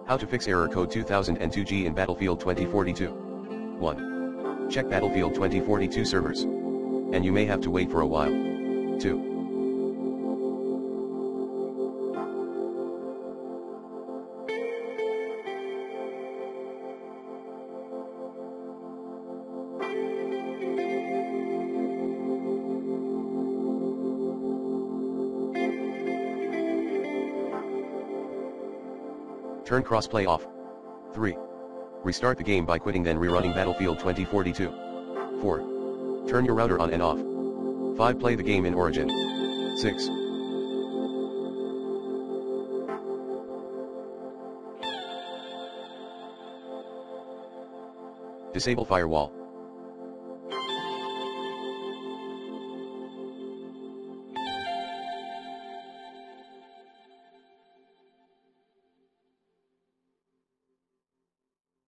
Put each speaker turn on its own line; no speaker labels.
How to fix error code 2002G in Battlefield 2042. 1. Check Battlefield 2042 servers. And you may have to wait for a while. 2. Turn crossplay off. 3. Restart the game by quitting then rerunning Battlefield 2042. 4. Turn your router on and off. 5. Play the game in Origin. 6. Disable firewall.